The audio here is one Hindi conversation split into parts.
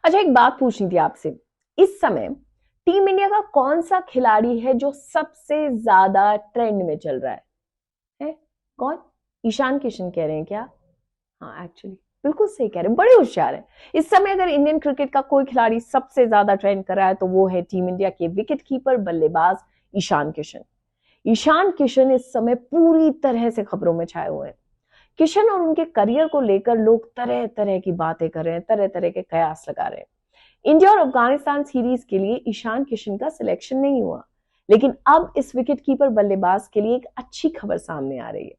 अच्छा, एक बात पूछनी थी आपसे। इस समय टीम इंडिया का कौन सा खिलाड़ी है जो सबसे ज्यादा ट्रेंड में चल रहा है? कौन? ईशान किशन कह रहे हैं क्या? हाँ, एक्चुअली बिल्कुल सही कह रहे हैं, बड़े होशियार है। इस समय अगर इंडियन क्रिकेट का कोई खिलाड़ी सबसे ज्यादा ट्रेंड कर रहा है तो वो है टीम इंडिया के विकेट कीपर बल्लेबाज ईशान किशन। ईशान किशन इस समय पूरी तरह से खबरों में छाए हुए हैं। किशन और उनके करियर को लेकर लोग तरह तरह की बातें कर रहे हैं, तरह तरह के कयास लगा रहे हैं। इंडिया और अफगानिस्तान सीरीज के लिए ईशान किशन का सिलेक्शन नहीं हुआ, लेकिन अब इस विकेटकीपर बल्लेबाज के लिए एक अच्छी खबर सामने आ रही है।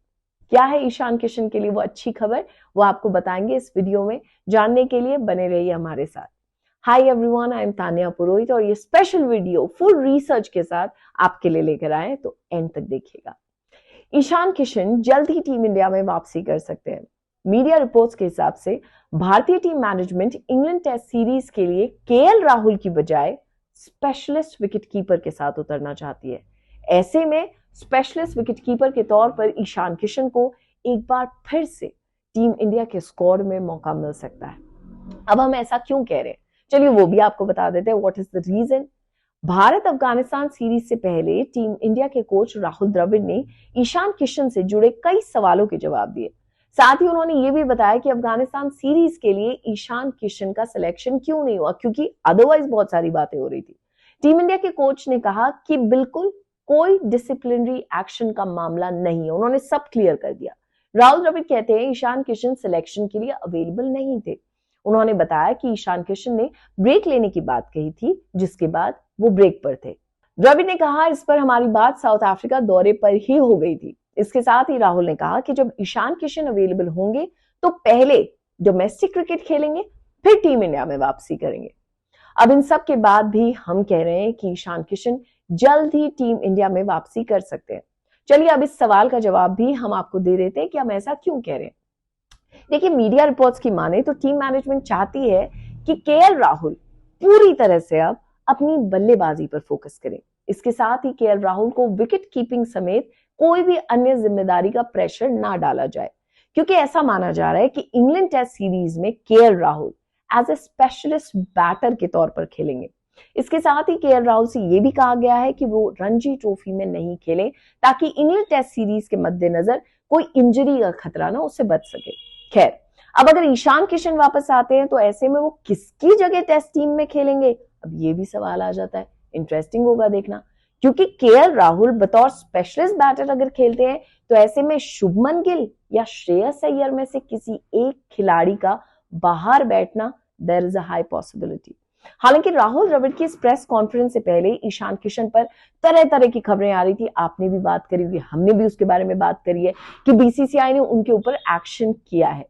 क्या है ईशान किशन के लिए वो अच्छी खबर, वो आपको बताएंगे इस वीडियो में। जानने के लिए बने रहिए हमारे साथ। Hi everyone, I am Tania Purohit और ये स्पेशल वीडियो फुल रिसर्च के साथ आपके लिए लेकर आए, तो एंड तक देखिएगा। ईशान किशन जल्द ही टीम इंडिया में वापसी कर सकते हैं। मीडिया रिपोर्ट्स के हिसाब से भारतीय team management England test series के लिए केएल राहुल की बजाय स्पेशलिस्ट विकेटकीपर के साथ उतरना चाहती है। ऐसे में स्पेशलिस्ट विकेटकीपर के तौर पर ईशान किशन को एक बार फिर से टीम इंडिया के स्क्वाड में मौका मिल सकता है। अब हम ऐसा क्यों कह रहे हैं, चलिए वो भी आपको बता देते हैं। What is the reason? Bharat Afghanistan series से पहले टीम इंडिया के कोच राहुल द्रविड़ ने ईशान किशन से जुड़े कई सवालों के जवाब दिए। साथ ही उन्होंने ये भी बताया कि अफगानिस्तान सीरीज के लिए ईशान किशन का सिलेक्शन क्यों नहीं हुआ, क्योंकि अदरवाइज बहुत सारी बातें हो रही थी। टीम इंडिया के कोच ने कहा कि बिल्कुल कोई डिसिप्लिनरी एक्शन का मामला नहीं है, उन्होंने सब क्लियर कर दिया। राहुल द्रविड़ कहते हैं ईशान किशन सिलेक्शन के लिए अवेलेबल नहीं थे। उन्होंने बताया कि ईशान किशन ने ब्रेक लेने की बात कही थी, जिसके बाद वो ब्रेक पर थे। द्रविड़ ने कहा इस पर हमारी बात साउथ अफ्रीका दौरे पर ही हो गई थी। इसके साथ ही राहुल ने कहा कि जब ईशान किशन अवेलेबल होंगे तो पहले डोमेस्टिक क्रिकेट खेलेंगे, फिर टीम इंडिया में वापसी करेंगे। अब इन सब के बाद भी हम कह रहे हैं कि ईशान किशन जल्द ही टीम इंडिया में वापसी कर सकते हैं। चलिए अब इस सवाल का जवाब भी हम आपको दे देते हैं कि हम ऐसा क्यों कह रहे हैं। देखिए, मीडिया रिपोर्ट्स की माने तो टीम मैनेजमेंट चाहती है कि केएल राहुल पूरी तरह से अब अपनी बल्लेबाजी पर फोकस करें। इसके साथ ही केएल राहुल को विकेट कीपिंग समेत कोई भी अन्य जिम्मेदारी का प्रेशर ना डाला जाए, क्योंकि ऐसा माना जा रहा है कि इंग्लैंड टेस्ट सीरीज में KL Rahul as a specialist batter के तौर पर खेलेंगे। इसके साथ ही केएल राहुल से यह भी कहा गया है कि वो रणजी ट्रॉफी में नहीं खेलें, ताकि इंग्लैंड टेस्ट सीरीज के मद्देनजर कोई इंजरी का खतरा ना उससे बच सके। खैर, अब अगर ईशान किशन वापस आते हैं तो ऐसे में वो किसकी जगह टेस्ट टीम में खेलेंगे, अब ये भी सवाल आ जाता है। इंटरेस्टिंग होगा देखना, क्योंकि केएल राहुल बतौर स्पेशलिस्ट बैटर अगर खेलते हैं तो ऐसे में शुभमन गिल या श्रेयस अय्यर में से किसी एक खिलाड़ी का बाहर बैठना there is a high possibility. हालांकि राहुल द्रविड़ की इस प्रेस कॉन्फ्रेंस से पहले ईशान किशन पर तरह तरह की खबरें आ रही थी। आपने भी बात करी होगी, हमने भी उसके बारे में बात करी है कि बीसीसीआई ने उनके ऊपर एक्शन किया है।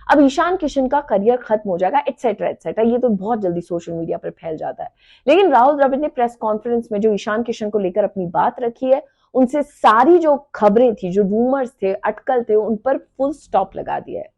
अब ईशान किशन का करियर खत्म हो जाएगा, एटसेट्रा एटसेट्रा, ये तो बहुत जल्दी सोशल मीडिया पर फैल जाता है। लेकिन राहुल द्रविड़ ने प्रेस कॉन्फ्रेंस में जो ईशान किशन को लेकर अपनी बात रखी है, उनसे सारी जो खबरें थी, जो रूमर्स थे, अटकल थे, उन पर फुल स्टॉप लगा दिया है।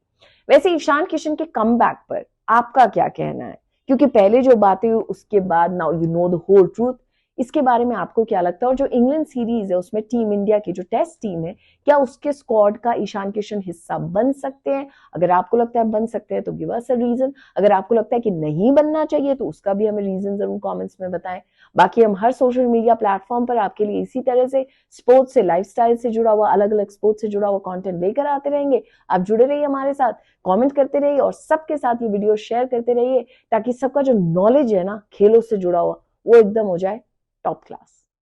वैसे ईशान किशन के कमबैक पर आपका क्या कहना है? क्योंकि पहले जो बातें हुई उसके बाद now you know the whole truth, इसके बारे में आपको क्या लगता है? और जो इंग्लैंड सीरीज है उसमें टीम इंडिया की जो टेस्ट टीम है, क्या उसके स्क्वाड का ईशान किशन हिस्सा बन सकते हैं? अगर आपको लगता है बन सकते हैं तो गिव अस अ रीजन। अगर आपको लगता है कि नहीं बनना चाहिए तो उसका भी हमें रीजन जरूर कमेंट्स में बताएं। बाकी हम हर सोशल मीडिया प्लेटफॉर्म पर आपके लिए इसी तरह से स्पोर्ट्स से, लाइफस्टाइल से जुड़ा हुआ, अलग अलग स्पोर्ट्स से जुड़ा हुआ कंटेंट लेकर आते रहेंगे। आप जुड़े रहिए हमारे साथ, कमेंट करते रहिए और सबके साथ ये वीडियो शेयर करते रहिए, ताकि सबका जो नॉलेज है ना खेलों से जुड़ा हुआ, वो एकदम हो जाए टॉप क्लास।